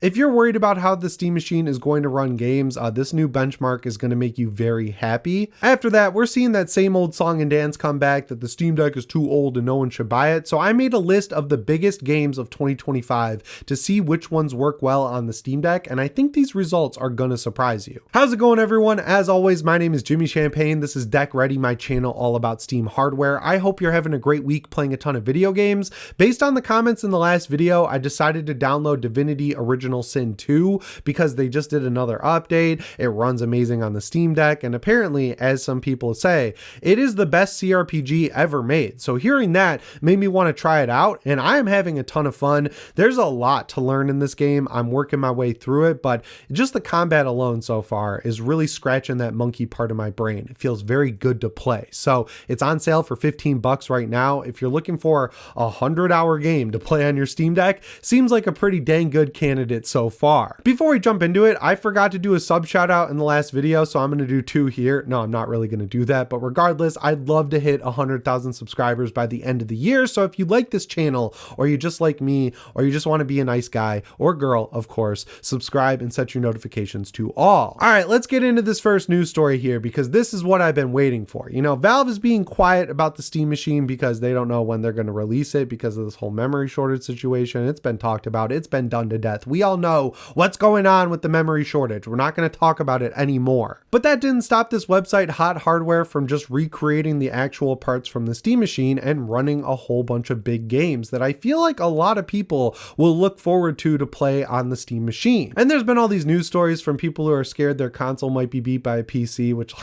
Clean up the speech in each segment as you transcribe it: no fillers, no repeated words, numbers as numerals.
If you're worried about how the Steam Machine is going to run games, this new benchmark is going to make you very happy. After that, we're seeing that same old song and dance come back that the Steam Deck is too old and no one should buy it. So I made a list of the biggest games of 2025 to see which ones work well on the Steam Deck, and I think these results are going to surprise you. How's it going, everyone? As always, my name is Jimmy Champagne. This is Deck Ready, my channel all about Steam hardware. I hope you're having a great week playing a ton of video games. Based on the comments in the last video, I decided to download Divinity Original Sin 2 because they just did another update. It runs amazing on the Steam Deck, and apparently, as some people say, it is the best CRPG ever made. So hearing that made me want to try it out, and I am having a ton of fun. There's a lot to learn in this game. I'm working my way through it, but just the combat alone so far is really scratching that monkey part of my brain. It feels very good to play. So it's on sale for 15 bucks right now. If you're looking for a 100-hour game to play on your Steam Deck, seems like a pretty dang good candidate so far. Before we jump into it, I forgot to do a sub shout out in the last video, so I'm going to do 2 here. No, I'm not really going to do that, but regardless, I'd love to hit 100,000 subscribers by the end of the year. So if you like this channel, or you just like me, or you just want to be a nice guy or girl, of course, subscribe and set your notifications to all. All right, let's get into this first news story here, because this is what I've been waiting for. You know, Valve is being quiet about the Steam Machine because they don't know when they're going to release it because of this whole memory shortage situation. It's been talked about. It's been done to death. We all know what's going on with the memory shortage. We're not going to talk about it anymore. But that didn't stop this website, Hot Hardware, from just recreating the actual parts from the Steam Machine and running a whole bunch of big games that I feel like a lot of people will look forward to play on the Steam Machine. And there's been all these news stories from people who are scared their console might be beat by a PC, which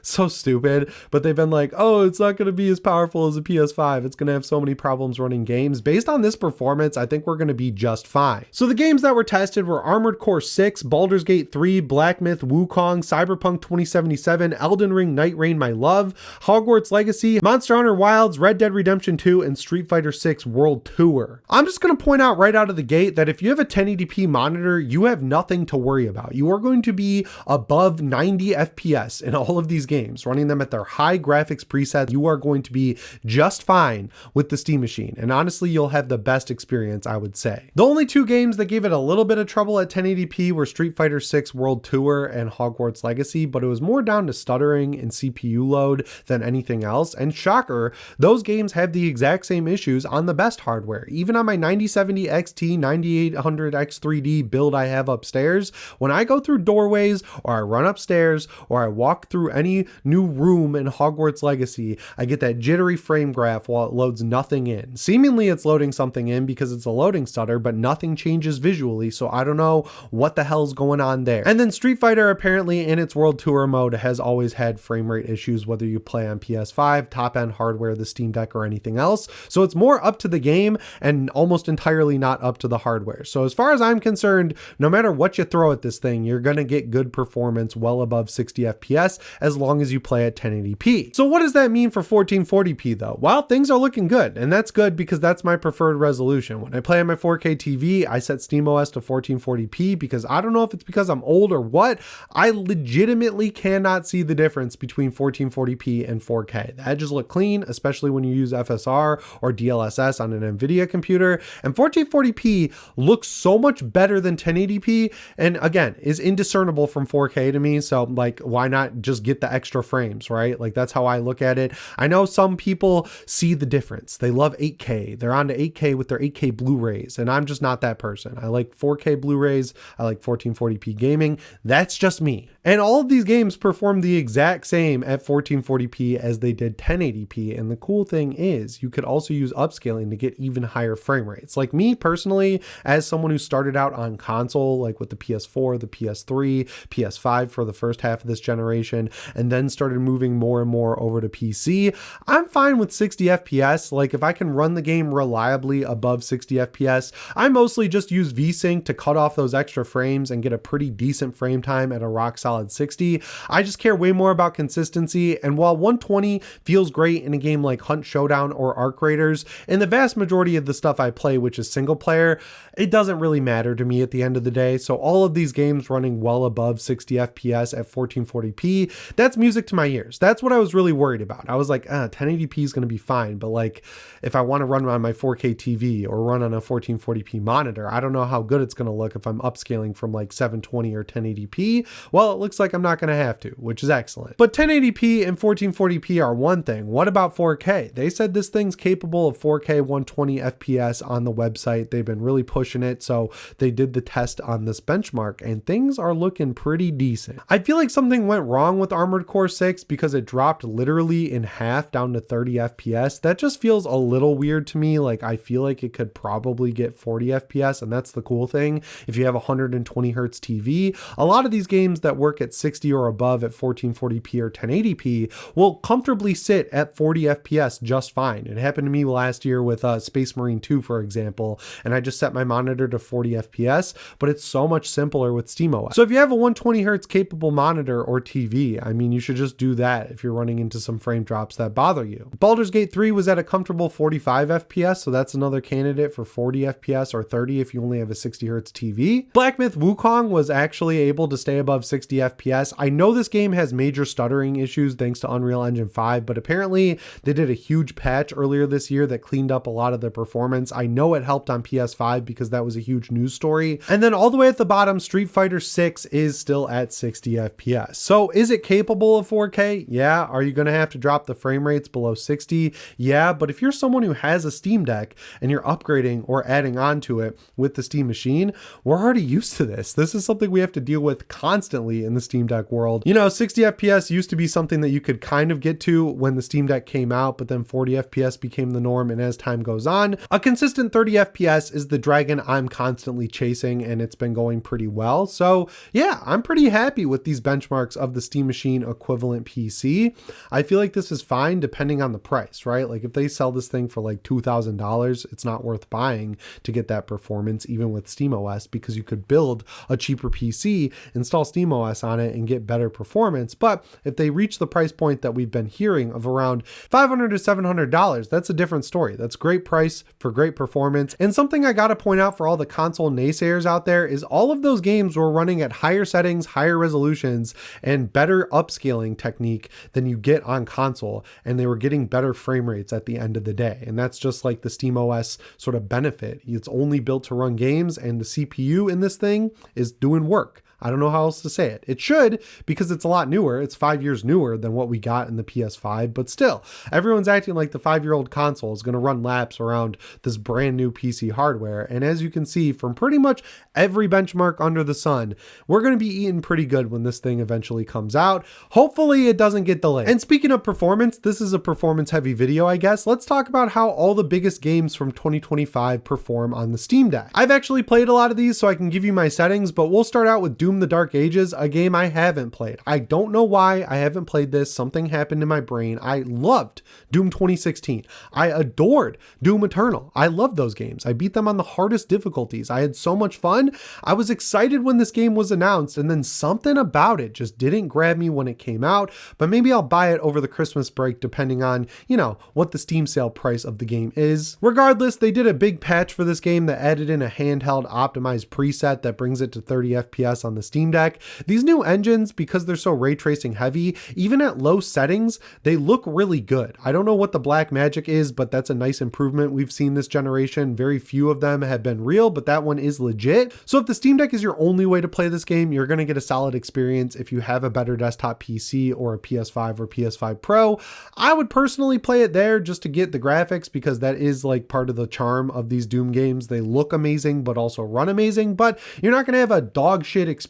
so stupid, but they've been like, oh, it's not going to be as powerful as a PS5. It's going to have so many problems running games. Based on this performance, I think we're going to be just fine. So the games that were tested were Armored Core 6, Baldur's Gate 3, Black Myth Wukong, Cyberpunk 2077, Elden Ring Night Rain My Love, Hogwarts Legacy, Monster Hunter Wilds, Red Dead Redemption 2, and Street Fighter 6 World Tour. I'm just going to point out right out of the gate that if you have a 1080p monitor, you have nothing to worry about. You are going to be above 90 FPS in all of these games, running them at their high graphics presets. You are going to be just fine with the Steam Machine, and honestly, you'll have the best experience, I would say. The only 2 games that gave it a little bit of trouble at 1080p were Street Fighter 6 World Tour and Hogwarts Legacy, but it was more down to stuttering and CPU load than anything else. And shocker, those games have the exact same issues on the best hardware. Even on my 9070 XT 9800 X3D build I have upstairs, when I go through doorways, or I run upstairs, or I walk through any new room in Hogwarts Legacy, I get that jittery frame graph while it loads nothing in. Seemingly it's loading something in because it's a loading stutter, but nothing changes visually, so I don't know what the hell's going on there. And then Street Fighter, apparently in its World Tour mode, has always had frame rate issues, whether you play on PS5, top-end hardware, the Steam Deck, or anything else. So it's more up to the game and almost entirely not up to the hardware. So as far as I'm concerned, no matter what you throw at this thing, you're going to get good performance well above 60 FPS as long as you play at 1080p. So what does that mean for 1440p though? Well, things are looking good, and that's good because that's my preferred resolution. When I play on my 4K TV, I set SteamOS to 1440p because I don't know if it's because I'm old or what, I legitimately cannot see the difference between 1440p and 4K. That just look clean, especially when you use FSR or DLSS on an NVIDIA computer, and 1440p looks so much better than 1080p, and again, is indiscernible from 4K to me, so like, why not just get the extra frames, right? Like, that's how I look at it. I know some people see the difference. They love 8K. They're on to 8K with their 8K Blu-rays, and I'm just not that person. I like 4K Blu-rays. I like 1440p gaming. That's just me. And all of these games perform the exact same at 1440p as they did 1080p. And the cool thing is you could also use upscaling to get even higher frame rates. Like me personally, as someone who started out on console, like with the PS4, the PS3, PS5 for the first half of this generation, and then started moving more and more over to PC, I'm fine with 60 FPS. Like if I can run the game reliably above 60 FPS, I mostly just use VSync to cut off those extra frames and get a pretty decent frame time at a rock solid 60. I just care way more about consistency, and while 120 feels great in a game like Hunt Showdown or Arc Raiders, in the vast majority of the stuff I play, which is single player, it doesn't really matter to me at the end of the day. So all of these games running well above 60 FPS at 1440p, that's music to my ears. That's what I was really worried about. I was like, 1080p is going to be fine, but like if I want to run on my 4K TV or run on a 1440p monitor, I don't know how good it's going to look if I'm upscaling from like 720 or 1080p. Well, it looks like I'm not going to have to, which is excellent. But 1080p and 1440p are one thing. What about 4K? They said this thing's capable of 4K 120 FPS on the website. They've been really pushing it, so they did the test on this benchmark and things are looking pretty decent. I feel like something went wrong with Armored Core 6 because it dropped literally in half down to 30 FPS. That just feels a little weird to me. Like I feel like it could probably get 40 FPS, and that's the cool thing. If you have a 120 hertz TV, a lot of these games that work at 60 or above at 1440p or 1080p will comfortably sit at 40 FPS just fine. It happened to me last year with Space Marine 2, for example, and I just set my monitor to 40 FPS, but it's so much simpler with SteamOS. So if you have a 120 hertz capable monitor or TV, I mean, you should just do that if you're running into some frame drops that bother you. Baldur's Gate 3 was at a comfortable 45 FPS, so that's another candidate for 40 FPS or 30 if you only have a 60 hertz TV. Black Myth Wukong was actually able to stay above 60 FPS. I know this game has major stuttering issues thanks to Unreal Engine 5, but apparently they did a huge patch earlier this year that cleaned up a lot of the performance. I know it helped on PS5 because that was a huge news story. And then all the way at the bottom, Street Fighter 6 is still at 60 FPS. So is it capable of 4K? Yeah. Are you going to have to drop the frame rates below 60? Yeah. But if you're someone who has a Steam Deck and you're upgrading or adding on to it with the Steam machine, we're already used to this. This is something we have to deal with constantly in the Steam Deck world. You know, 60 FPS used to be something that you could kind of get to when the Steam Deck came out, but then 40 FPS became the norm. And as time goes on, a consistent 30 FPS is the dragon I'm constantly chasing, and it's been going pretty well. So yeah, I'm pretty happy with these benchmarks of the Steam Machine equivalent PC. I feel like this is fine depending on the price, right? Like if they sell this thing for like $2,000, it's not worth buying to get that performance, even with SteamOS, because you could build a cheaper PC, install SteamOS on it, and get better performance. But if they reach the price point that we've been hearing of around $500 to $700, that's a different story. That's great price for great performance. And something I gotta point out for all the console naysayers out there is all of those games were running at higher settings, higher resolutions, and better upscaling technique than you get on console, and they were getting better frame rates at the end of the day. And that's just like the SteamOS sort of benefit. It's only built to run games, and the CPU in this thing is doing work. I don't know how else to say it. It should, because it's a lot newer. It's 5 years newer than what we got in the PS5, but still, everyone's acting like the 5-year-old console is going to run laps around this brand new PC hardware. And as you can see from pretty much every benchmark under the sun, we're going to be eating pretty good when this thing eventually comes out. Hopefully it doesn't get delayed. And speaking of performance, this is a performance heavy video, I guess. Let's talk about how all the biggest games from 2025 perform on the Steam Deck. I've actually played a lot of these, so I can give you my settings, but we'll start out with Doom the Dark Ages, a game I haven't played. I don't know why I haven't played this. Something happened in my brain. I loved Doom 2016. I adored Doom Eternal. I loved those games. I beat them on the hardest difficulties. I had so much fun. I was excited when this game was announced, and then something about it just didn't grab me when it came out, but maybe I'll buy it over the Christmas break depending on, you know, what the Steam sale price of the game is. Regardless, they did a big patch for this game that added in a handheld optimized preset that brings it to 30 FPS on the Steam Deck. These new engines, because they're so ray tracing heavy, even at low settings, they look really good. I don't know what the black magic is, but that's a nice improvement we've seen this generation. Very few of them have been real, but that one is legit. So if the Steam Deck is your only way to play this game, you're going to get a solid experience. If you have a better desktop PC or a PS5 or PS5 Pro, I would personally play it there just to get the graphics, because that is like part of the charm of these Doom games. They look amazing, but also run amazing, but you're not going to have a dog shit experience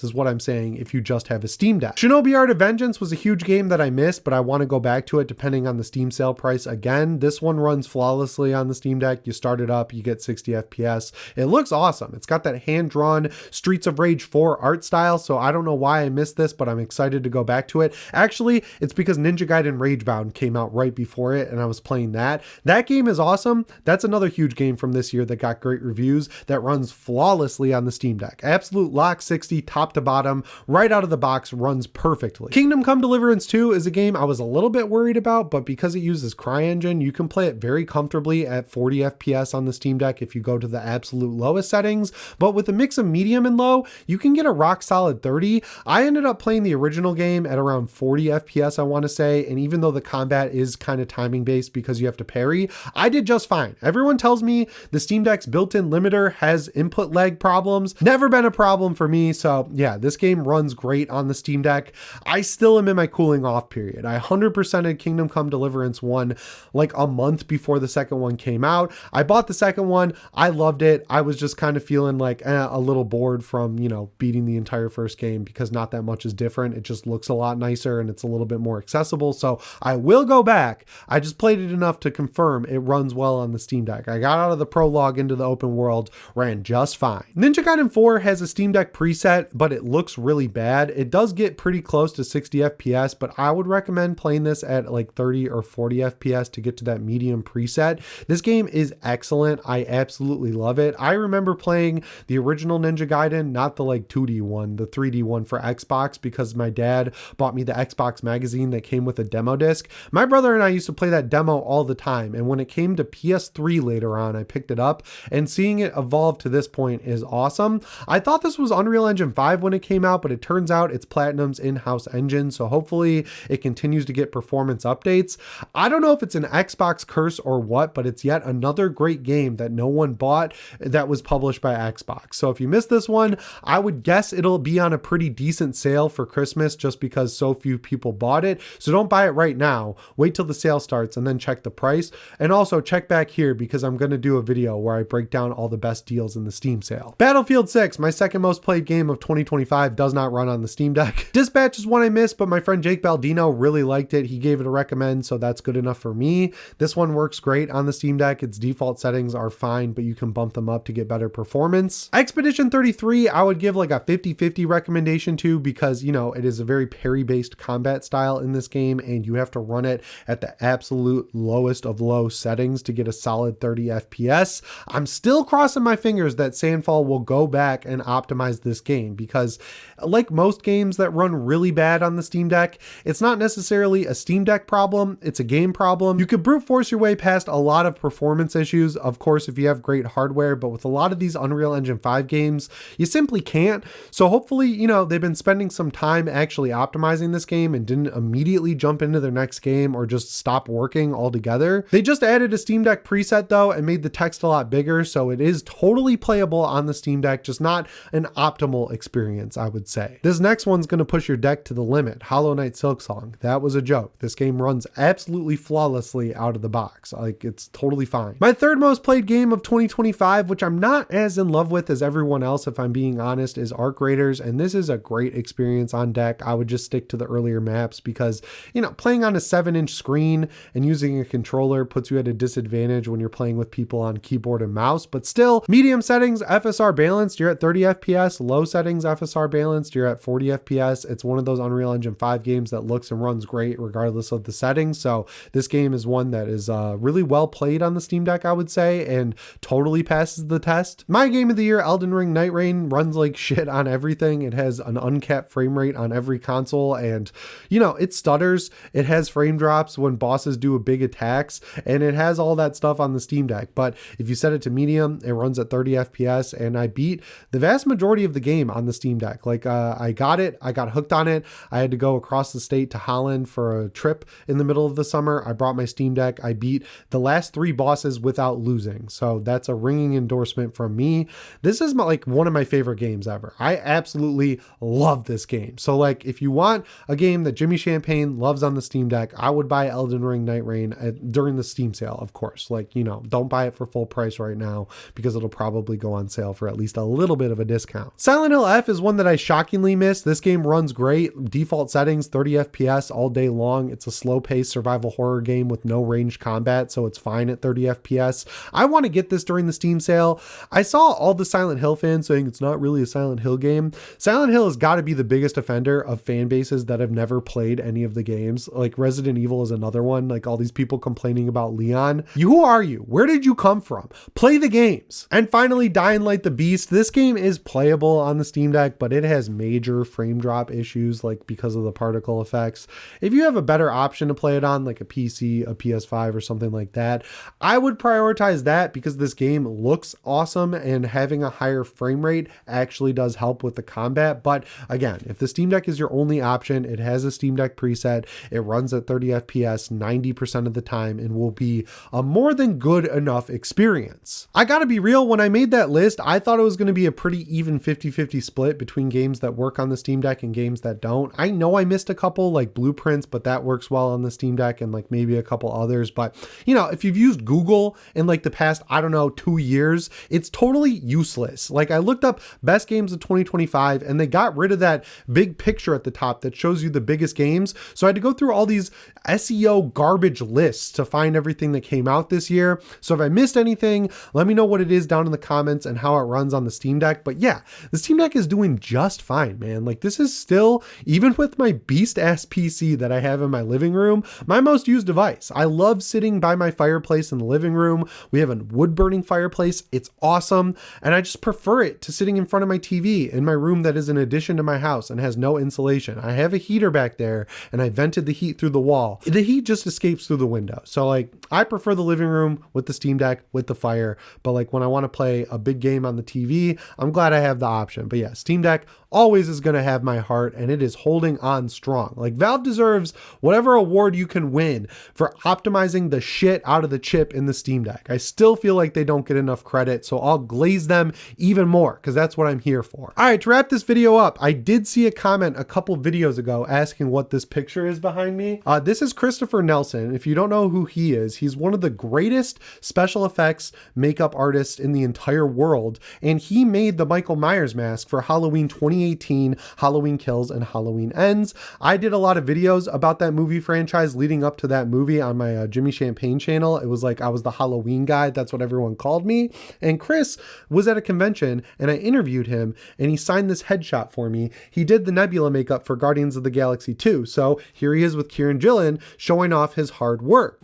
is what I'm saying if you just have a Steam Deck. Shinobi Art of Vengeance was a huge game that I missed, but I want to go back to it depending on the Steam sale price. Again, this one runs flawlessly on the Steam Deck. You start it up, you get 60 FPS. It looks awesome. It's got that hand-drawn Streets of Rage 4 art style, so I don't know why I missed this, but I'm excited to go back to it. Actually, it's because Ninja Gaiden Ragebound came out right before it, and I was playing that. That game is awesome. That's another huge game from this year that got great reviews that runs flawlessly on the Steam Deck. Absolute lock 60 60 top to bottom, right out of the box, runs perfectly. Kingdom Come Deliverance 2 is a game I was a little bit worried about, but because it uses CryEngine, you can play it very comfortably at 40 FPS on the Steam Deck if you go to the absolute lowest settings, but with a mix of medium and low, you can get a rock solid 30. I ended up playing the original game at around 40 FPS, I want to say, and even though the combat is kind of timing based because you have to parry, I did just fine. Everyone tells me the Steam Deck's built-in limiter has input lag problems. Never been a problem for me, so yeah, this game runs great on the Steam Deck. I still am in my cooling off period. I 100%ed Kingdom Come Deliverance 1 like a month before the second one came out. I bought the second one. I loved it. I was just kind of feeling like a little bored from, you know, beating the entire first game because not that much is different. It just looks a lot nicer and it's a little bit more accessible. So I will go back. I just played it enough to confirm it runs well on the Steam Deck. I got out of the prologue into the open world, ran just fine. Ninja Gaiden 4 has a Steam Deck preset, but it looks really bad. It does get pretty close to 60 FPS, but I would recommend playing this at like 30 or 40 FPS to get to that medium preset. This game is excellent. I absolutely love it. I remember playing the original Ninja Gaiden, not the like 2D one, the 3D one for Xbox, because my dad bought me the Xbox magazine that came with a demo disc. My brother and I used to play that demo all the time, and when it came to PS3 later on, I picked it up, and seeing it evolve to this point is awesome. I thought this was Unreal Engine 5 when it came out, but it turns out it's Platinum's in-house engine, so hopefully it continues to get performance updates. I don't know if it's an Xbox curse or what, but it's yet another great game that no one bought that was published by Xbox. So if you missed this one, I would guess it'll be on a pretty decent sale for Christmas just because so few people bought it. So don't buy it right now. Wait till the sale starts and then check the price. And also check back here because I'm going to do a video where I break down all the best deals in the Steam sale. Battlefield 6, my second most played game of 2025, does not run on the Steam Deck. Dispatch is one I missed, but my friend Jake Baldino really liked it. He gave it a recommend, so that's good enough for me. This one works great on the Steam Deck. Its default settings are fine, but you can bump them up to get better performance. Expedition 33, I would give like a 50-50 recommendation to because, you know, it is a very parry-based combat style in this game, and you have to run it at the absolute lowest of low settings to get a solid 30 FPS. I'm still crossing my fingers that Sandfall will go back and optimize this game because, like most games that run really bad on the Steam Deck, it's not necessarily a Steam Deck problem, it's a game problem. You could brute force your way past a lot of performance issues, of course, if you have great hardware, but with a lot of these Unreal Engine 5 games, you simply can't. So hopefully, you know, they've been spending some time actually optimizing this game and didn't immediately jump into their next game or just stop working altogether. They just added a Steam Deck preset though and made the text a lot bigger, so it is totally playable on the Steam Deck, just not an optimal experience, I would say. This next one's going to push your deck to the limit. Hollow Knight Silksong. That was a joke. This game runs absolutely flawlessly out of the box. Like, it's totally fine. My third most played game of 2025, which I'm not as in love with as everyone else, if I'm being honest, is Arc Raiders, and this is a great experience on deck. I would just stick to the earlier maps because, you know, playing on a 7-inch screen and using a controller puts you at a disadvantage when you're playing with people on keyboard and mouse, but still, medium settings, FSR balanced, you're at 30 FPS, low settings, FSR balanced, you're at 40 FPS. It's one of those Unreal Engine 5 games that looks and runs great regardless of the settings, so this game is one that is really well played on the Steam Deck, I would say, and totally passes the test. My game of the year, Elden Ring Night Rain, runs like shit on everything. It has an uncapped frame rate on every console, and, you know, it stutters, it has frame drops when bosses do a big attacks, and it has all that stuff on the Steam Deck, but if you set it to medium, it runs at 30 FPS, and I beat the vast majority of the game on the Steam Deck. Like, I got hooked on it. I had to go across the state to Holland for a trip in the middle of the summer. I brought my Steam Deck. I beat the last 3 bosses without losing, so that's a ringing endorsement from me. This is like one of my favorite games ever. I absolutely love this game. So like, if you want a game that Jimmy Champagne loves on the Steam Deck, I would buy Elden Ring Night Rain during the Steam sale, of course. Like, you know, don't buy it for full price right now because it'll probably go on sale for at least a little bit of a discount. Silent Hill F is one that I shockingly missed. This game runs great. Default settings, 30 FPS all day long. It's a slow-paced survival horror game with no ranged combat, so it's fine at 30 FPS. I want to get this during the Steam sale. I saw all the Silent Hill fans saying it's not really a Silent Hill game. Silent Hill has got to be the biggest offender of fan bases that have never played any of the games. Like, Resident Evil is another one. Like, all these people complaining about Leon. Who are you? Where did you come from? Play the games. And finally, Dying Light the Beast. This game is playable on the Steam Deck, but it has major frame drop issues, like because of the particle effects. If you have a better option to play it on, like a PC, a PS5 or something like that, I would prioritize that because this game looks awesome and having a higher frame rate actually does help with the combat. But again, if the Steam Deck is your only option, it has a Steam Deck preset. It runs at 30 FPS 90% of the time and will be a more than good enough experience. I gotta be real, when I made that list, I thought it was going to be a pretty even 50-50 split between games that work on the Steam Deck and games that don't. I know I missed a couple like Blueprints, but that works well on the Steam Deck, and like maybe a couple others. But you know, if you've used Google in like the past, I don't know, 2 years, it's totally useless. Like I looked up best games of 2025 and they got rid of that big picture at the top that shows you the biggest games. So I had to go through all these SEO garbage lists to find everything that came out this year. So if I missed anything, let me know what it is down in the comments and how it runs on the Steam Deck. But yeah, the Steam Deck is doing just fine, man. Like this is still, even with my beast ass PC that I have in my living room, my most used device. I love sitting by my fireplace in the living room. We have a wood burning fireplace. It's awesome. And I just prefer it to sitting in front of my TV in my room that is an addition to my house and has no insulation. I have a heater back there and I vented the heat through the wall. The heat just escapes through the window. So like I prefer the living room with the Steam Deck with the fire, but like when I want to play a big game on the TV, I'm glad I have the option. But yeah, Steam Deck always is going to have my heart and it is holding on strong. Like Valve deserves whatever award you can win for optimizing the shit out of the chip in the Steam Deck. I still feel like they don't get enough credit, so I'll glaze them even more because that's what I'm here for. All right, to wrap this video up, I did see a comment a couple videos ago asking what this picture is behind me. This is Christopher Nelson. If you don't know who he is, he's one of the greatest special effects makeup artists in the entire world, and he made the Michael Myers mask for Halloween 2018, Halloween Kills, and Halloween Ends. I did a lot of videos about that movie franchise leading up to that movie on my Jimmy Champagne channel. It was like I was the Halloween guy. That's what everyone called me. And Chris was at a convention and I interviewed him and he signed this headshot for me. He did the Nebula makeup for Guardians of the Galaxy 2. So here he is with Kieran Gillen showing off his hard work.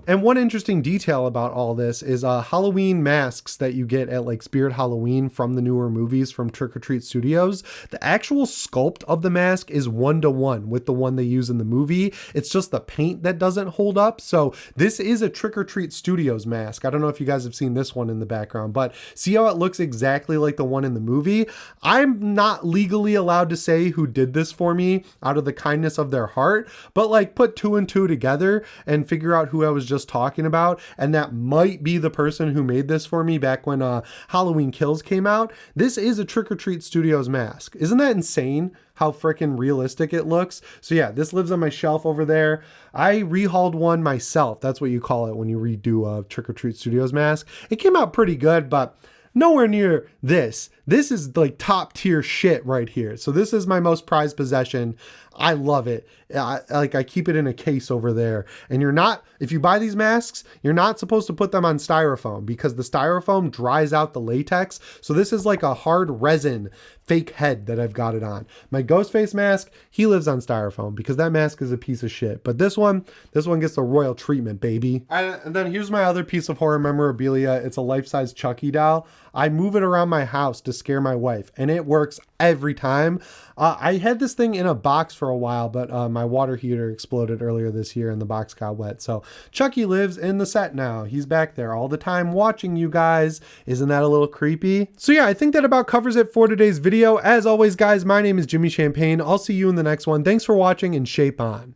And one interesting detail about all this is Halloween masks that you get at like Spirit Halloween from the newer movies from Trick or Treat Studios. The actual sculpt of the mask is 1-to-1 with the one they use in the movie. It's just the paint that doesn't hold up. So this is a Trick or Treat Studios mask. I don't know if you guys have seen this one in the background, but see how it looks exactly like the one in the movie? I'm not legally allowed to say who did this for me out of the kindness of their heart, but like put 2 and 2 together and figure out who I was just talking about, and that might be the person who made this for me back when Halloween Kills came out. This is a Trick or Treat Studios mask. Isn't that insane how freaking realistic it looks? So yeah, this lives on my shelf over there. I rehauled one myself. That's what you call it when you redo a Trick or Treat Studios mask. It came out pretty good, but nowhere near this. This is like top tier shit right here. So this is my most prized possession. I love it. I keep it in a case over there. And you're not, if you buy these masks, you're not supposed to put them on styrofoam because the styrofoam dries out the latex. So this is like a hard resin fake head that I've got it on. My Ghostface mask, he lives on styrofoam because that mask is a piece of shit. But this one gets the royal treatment, baby. And then here's my other piece of horror memorabilia. It's a life-size Chucky doll. I move it around my house to scare my wife and it works every time. I had this thing in a box for a while, but my water heater exploded earlier this year and the box got wet. So Chucky lives in the set now. He's back there all the time watching you guys. Isn't that a little creepy? So yeah, I think that about covers it for today's video. As always, guys, my name is Jimmy Champagne. I'll see you in the next one. Thanks for watching and shape on.